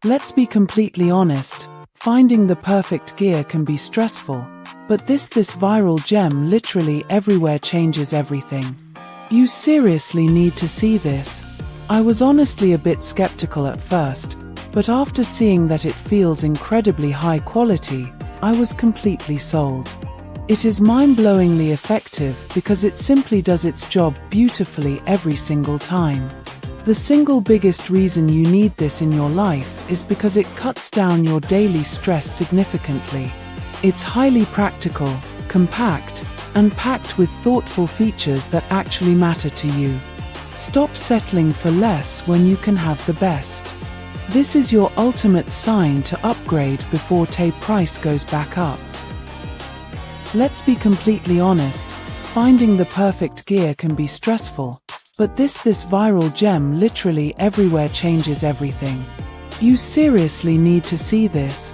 Let's be completely honest, finding the perfect gear can be stressful, but this viral gem literally everywhere changes everything. You seriously need to see this. I was honestly a bit skeptical at first, but after seeing that it feels incredibly high quality, I was completely sold. It is mind-blowingly effective because it simply does its job beautifully every single time. The single biggest reason you need this in your life is because it cuts down your daily stress significantly. It's highly practical, compact, and packed with thoughtful features that actually matter to you. Stop settling for less when you can have the best. This is your ultimate sign to upgrade before the price goes back up. Let's be completely honest, finding the perfect gear can be stressful, but this viral gem literally everywhere changes everything. You seriously need to see this.